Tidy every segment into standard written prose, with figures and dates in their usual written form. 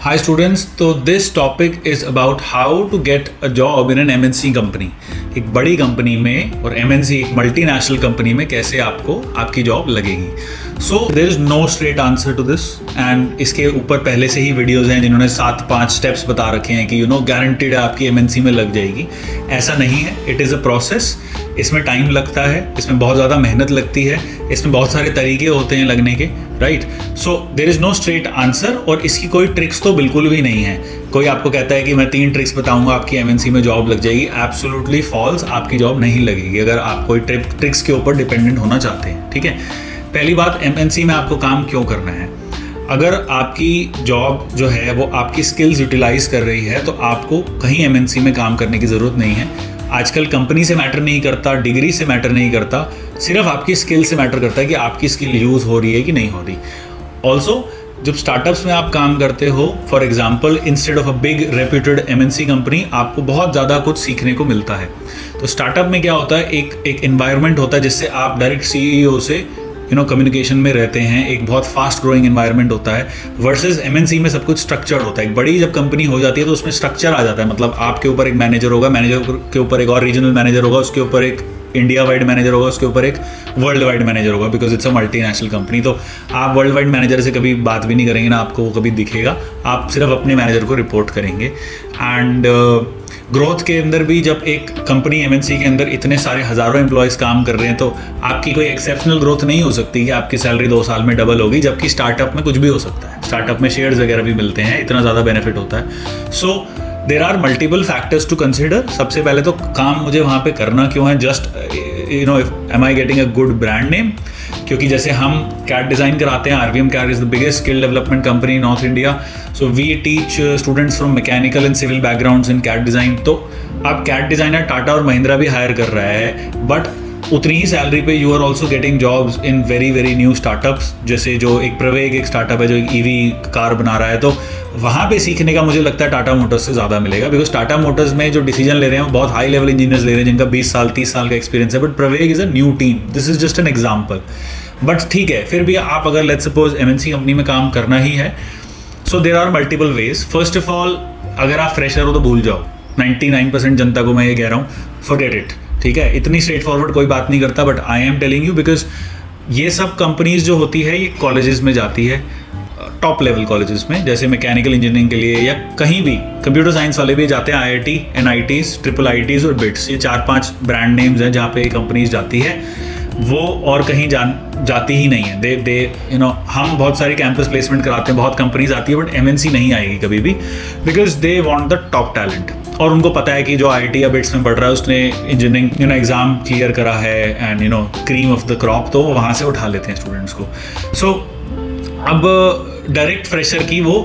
Hi students, तो this topic is about how to get a job in an MNC company. एक बड़ी company में और MNC एक मल्टीनेशनल कंपनी में कैसे आपको आपकी जॉब लगेगी. So there is no straight answer to this and इसके ऊपर पहले से ही वीडियोज़ हैं जिन्होंने 7-5 स्टेप्स बता रखे हैं कि गारंटीड है आपकी MNC में लग जाएगी. ऐसा नहीं है. It is a process. इसमें टाइम लगता है, इसमें बहुत ज़्यादा मेहनत लगती है, इसमें बहुत सारे तरीके होते हैं लगने के, right. So there is no straight answer और इसकी कोई ट्रिक्स तो बिल्कुल भी नहीं है. कोई आपको कहता है कि मैं 3 ट्रिक्स बताऊंगा आपकी MNC में जॉब लग जाएगी. Absolutely false. आपकी जॉब नहीं लगेगी अगर आप कोई ट्रिक्स के ऊपर डिपेंडेंट होना चाहते हैं. ठीक है. पहली बात, MNC में आपको काम क्यों करना है. अगर आपकी जॉब जो है वो आपकी स्किल्स यूटिलाइज कर रही है तो आपको कहीं MNC में काम करने की ज़रूरत नहीं है. आजकल कंपनी से मैटर नहीं करता, डिग्री से मैटर नहीं करता, सिर्फ आपकी स्किल से मैटर करता है कि आपकी स्किल यूज़ हो रही है कि नहीं हो रही. ऑल्सो जब स्टार्टअप्स में आप काम करते हो, for example instead of a big reputed MNC company, आपको बहुत ज़्यादा कुछ सीखने को मिलता है. तो स्टार्टअप में क्या होता है, एक एनवायरनमेंट होता है जिससे आप डायरेक्ट CEO से कम्युनिकेशन में रहते हैं. एक बहुत फास्ट ग्रोइंग एनवायरनमेंट होता है वर्सेस MNC में सब कुछ स्ट्रक्चर्ड होता है. एक बड़ी जब कंपनी हो जाती है तो उसमें स्ट्रक्चर आ जाता है. मतलब आपके ऊपर एक मैनेजर होगा, मैनेजर के ऊपर एक और रीजनल मैनेजर होगा, उसके ऊपर एक इंडिया वाइड मैनेजर होगा, उसके ऊपर एक वर्ल्ड वाइड मैनेजर होगा, because it's a multinational company. तो आप वर्ल्ड वाइड मैनेजर से कभी बात भी नहीं करेंगे ना, आपको वो कभी दिखेगा. आप सिर्फ अपने मैनेजर को रिपोर्ट करेंगे. एंड ग्रोथ के अंदर भी जब एक कंपनी MNC के अंदर इतने सारे हज़ारों एम्प्लॉयज़ काम कर रहे हैं तो आपकी कोई एक्सेप्शनल ग्रोथ नहीं हो सकती कि आपकी सैलरी 2 साल में डबल होगी, जबकि स्टार्टअप में कुछ भी हो सकता है. स्टार्टअप में शेयर्स वगैरह भी मिलते हैं, इतना ज़्यादा बेनिफिट होता है. So there are multiple factors to consider. सबसे पहले तो काम मुझे वहाँ पे करना क्यों है, just am I getting a good brand name. क्योंकि जैसे हम CAD डिज़ाइन कराते हैं, RVM CAD is the biggest skill development company in North India. So we teach students from mechanical and civil backgrounds in CAD design. तो आप CAD designer Tata और महिंद्रा भी higher कर रहा है, बट उतनी ही सैलरी पे you are also getting jobs in very very new startups. जैसे जो एक प्रवेग एक स्टार्टअप है जो एक EV कार बना रहा है, तो वहाँ पे सीखने का मुझे लगता है टाटा मोटर्स से ज़्यादा मिलेगा. बिकॉज टाटा मोटर्स में जो डिसीजन ले रहे हैं वो बहुत हाई लेवल इंजीनियर्स ले रहे हैं जिनका 20 साल 30 साल का एक्सपीरियंस है. But Praveg is a new team. This is just an example. But ठीक है, फिर भी आप अगर लेट्स सपोज MNC कंपनी में काम करना ही है, so there are multiple ways. First of all, अगर आप फ्रेशर हो तो भूल जाओ. 99% जनता को मैं ये कह रहा हूँ, फॉरगेट इट. ठीक है, इतनी स्ट्रेट फॉरवर्ड कोई बात नहीं करता, but I am telling you because ये सब कंपनीज जो होती है ये कॉलेजेस में जाती है, टॉप लेवल कॉलेजेस में, जैसे मैकेनिकल इंजीनियरिंग के लिए या कहीं भी. कंप्यूटर साइंस वाले भी जाते हैं, IIT, NITs, IIITs और BITS. ये 4-5 ब्रांड नेम्स हैं जहाँ पे कंपनीज जाती है. वो और कहीं जाती ही नहीं है. दे हम बहुत सारे कैंपस प्लेसमेंट कराते हैं, बहुत कंपनीज आती है, बट MNC नहीं आएगी कभी भी because they want the top talent. और उनको पता है कि जो IIT या BITS में पढ़ रहा है उसने इंजीनियरिंग एग्जाम क्लियर करा है and cream of the crop, तो वहाँ से उठा लेते हैं स्टूडेंट्स को. सो अब डायरेक्ट फ्रेशर की वो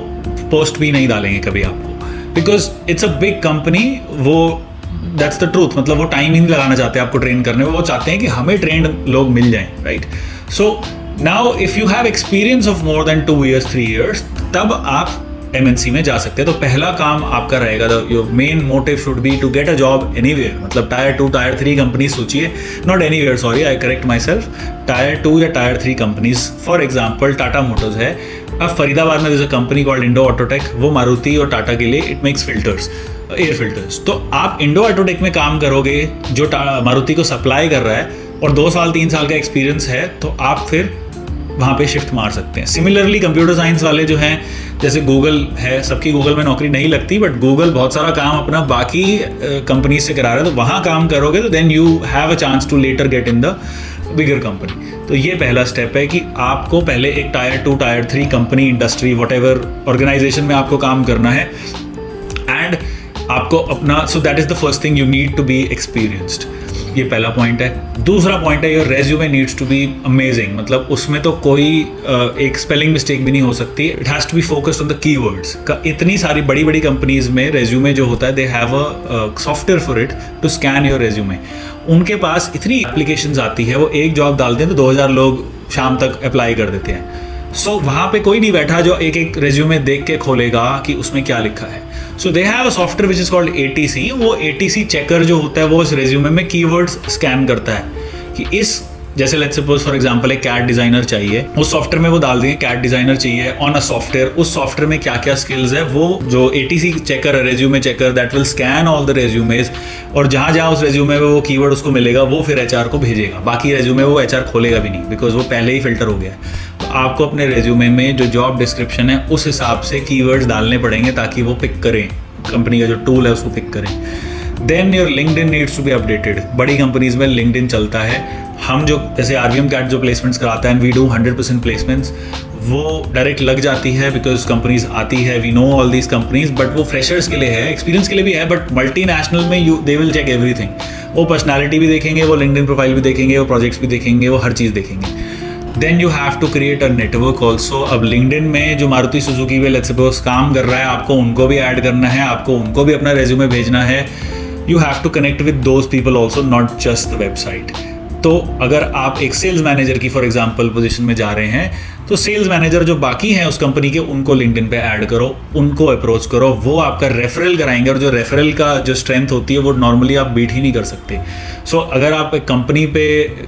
पोस्ट भी नहीं डालेंगे कभी आपको, because it's a big company. वो दैट्स द ट्रूथ. मतलब वो टाइम ही नहीं लगाना चाहते आपको ट्रेन करने में. वो चाहते हैं कि हमें ट्रेंड लोग मिल जाएं, right. So now if you have experience of more than 2 years 3 years, तब आप MNC में जा सकते हैं. तो पहला काम आपका रहेगा, your main motive should be to get a job anywhere. मतलब Tier 2 Tier 3 कंपनीज सोचिए, not anywhere, sorry I correct myself. Tier 2 या Tier 3 companies, for example Tata Motors है. अब फरीदाबाद में जैसे कंपनी कॉल्ड इंडो ऑटोटेक, वो मारुति और टाटा के लिए it makes filters, air filters. तो आप इंडो ऑटोटेक में काम करोगे जो मारुति को सप्लाई कर रहा है और 2 साल 3 साल का एक्सपीरियंस है, तो आप फिर वहाँ पे शिफ्ट मार सकते हैं. सिमिलरली कंप्यूटर साइंस वाले जो हैं, जैसे गूगल है, सबकी गूगल में नौकरी नहीं लगती, बट गूगल बहुत सारा काम अपना बाकी कंपनीज से करा रहा है, तो वहाँ काम करोगे तो then you have a chance to later get in the bigger company. तो ये पहला स्टेप है कि आपको पहले एक Tier 2 Tier 3 company, industry, whatever organisation में आपको काम करना है. एंड आपको अपना, so that is the first thing, you need to be experienced. ये पहला पॉइंट है. दूसरा पॉइंट है, your resume needs to be amazing. मतलब उसमें तो कोई एक स्पेलिंग मिस्टेक भी नहीं हो सकती. It has to be focused on the keywords. इतनी सारी बड़ी बड़ी कंपनीज में रेज्यूमे जो होता है, they have a software for it to scan your resume. उनके पास इतनी एप्लीकेशंस आती है, वो एक जॉब डालते हैं तो 2000 लोग शाम तक अप्लाई कर देते हैं. सो वहाँ पे कोई नहीं बैठा जो एक एक रेज्यूमे देख के खोलेगा कि उसमें क्या लिखा है. So they have a software which is called ATC. वो ATC चेकर जो होता है वो इस रेज्यूमे में कीवर्ड्स स्कैन करता है कि इस जैसे लेट्स सपोज फॉर एग्जांपल एक कैड डिजाइनर चाहिए, उस सॉफ्टवेयर में वो डाल देंगे कैड डिजाइनर चाहिए ऑन अ सॉफ्टवेयर, उस सॉफ्टवेयर में क्या क्या स्किल्स है, वो जो ATC चेकर है, resume checker, that will scan all the resumes, और जहाँ जहाँ उस रेज्यूमे में वो कीवर्ड उसको मिलेगा वो फिर HR को भेजेगा। बाकी रेज्यूमे वो HR खोलेगा भी नहीं, बिकॉज वो पहले ही फिल्टर हो गया है। तो आपको अपने रेज्यूमे में जो जॉब डिस्क्रिप्शन है उस हिसाब से कीवर्ड्स डालने पड़ेंगे ताकि वो पिक करें, कंपनी का जो टूल है उसको पिक करें। Then your LinkedIn needs to be updated. बड़ी कंपनीज में लिंक्डइन चलता है। हम जो जैसे RVM कैट जो प्लेसमेंट्स कराता है, एंड वी डू 100% प्लेसमेंट्स, वो डायरेक्ट लग जाती है बिकॉज कंपनीज आती है, we know all these companies, but वो फ्रेशर्स के लिए है, एक्सपीरियंस के लिए भी है, बट मल्टीनेशनल में दे विल चेक एवरीथिंग। वो पर्सनैलिटी भी देखेंगे, वो लिंक्डइन प्रोफाइल भी देखेंगे, वो प्रोजेक्ट्स भी देखेंगे, वो हर चीज़ देखेंगे। Then you have to create a network also. अब लिंक्डइन में जो मारुति सुजुकी पे लेट्स सपोज काम कर रहा है, आपको उनको भी ऐड करना है, आपको उनको भी अपना रेज्यूमे भेजना है। You have to connect with those people also, not just the website. तो अगर आप एक सेल्स मैनेजर की फॉर एग्जांपल पोजीशन में जा रहे हैं, तो सेल्स मैनेजर जो बाकी हैं उस कंपनी के, उनको लिंक्डइन पे ऐड करो, उनको अप्रोच करो, वो आपका रेफरल कराएंगे, और जो रेफरल का जो स्ट्रेंथ होती है वो नॉर्मली आप बीट ही नहीं कर सकते। सो अगर आप एक कंपनी पे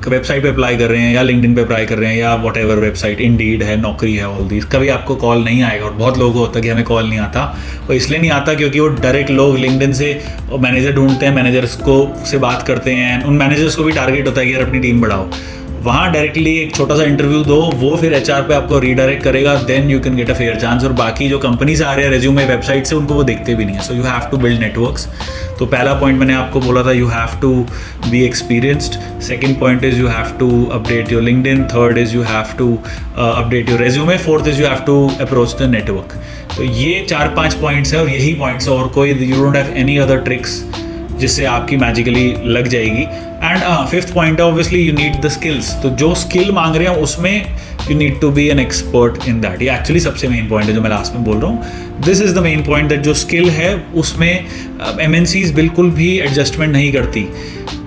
वेबसाइट पे अप्लाई कर रहे हैं या लिंक्डइन पे अप्लाई कर रहे हैं या वॉट एवर वेबसाइट, इंडीड है, नौकरी है, ऑल दीज, कभी आपको कॉल नहीं आएगा। और बहुत लोगों को होता है कि हमें कॉल नहीं आता, और इसलिए नहीं आता क्योंकि वो डायरेक्ट लोग लिंक्डइन से मैनेजर ढूंढते हैं, मैनेजर्स को से बात करते हैं, उन मैनेजर्स को भी टारगेट होता है कि यार अपनी टीम बढ़ाओ। वहाँ डायरेक्टली एक छोटा सा इंटरव्यू दो, वो फिर HR पे आपको रीडायरेक्ट करेगा, then you can get a fair chance. और बाकी जो कंपनी से आ रहे हैं रेज्यूमे वेबसाइट से, उनको वो देखते भी नहीं है। So you have to build networks. तो पहला पॉइंट मैंने आपको बोला था, you have to be experienced. Second point is you have to update your LinkedIn. Third is you have to update your resume. Fourth is you have to approach the network. तो ये 4-5 points है, और यही points है, और कोई you don't have any other tricks जिससे आपकी मैजिकली लग जाएगी। एंड फिफ्थ पॉइंट है obviously you need the skills. तो जो स्किल मांग रहे हैं उसमें you need to be an expert in that. ये एक्चुअली सबसे मेन पॉइंट है जो मैं लास्ट में बोल रहा हूँ। This is the main point that जो स्किल है उसमें MNCs बिल्कुल भी एडजस्टमेंट नहीं करती।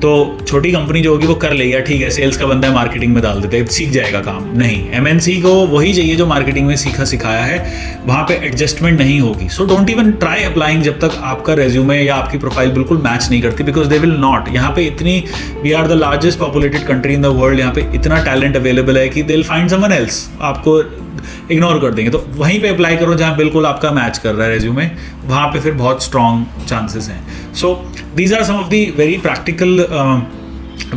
तो छोटी कंपनी जो होगी वो कर लेगी, ठीक है सेल्स का बंदा है, मार्केटिंग में डाल देते हैं, सीख जाएगा काम। नहीं, MNC को वही चाहिए जो मार्केटिंग में सीखा सिखाया है, वहाँ पे एडजस्टमेंट नहीं होगी। So don't even try applying जब तक आपका रेज्यूमे या आपकी प्रोफाइल बिल्कुल मैच नहीं करती, बिकॉज दे विल नॉट। यहाँ पे इतनी, we are the largest populated country in the world, यहाँ पे इतना टैलेंट अवेलेबल है कि they will find someone else, आपको इग्नोर कर देंगे। तो वहीं पे अप्लाई करो जहाँ बिल्कुल आपका मैच कर रहा है रेज्यूमे, वहाँ पे फिर बहुत स्ट्रॉन्ग चांसेस हैं। So these are some of the very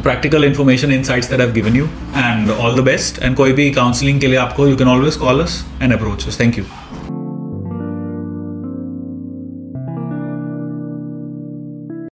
practical information insights that I've given you, and all the best। and कोई भी काउंसलिंग के लिए आपको, you can always call us and approach us। Thank you।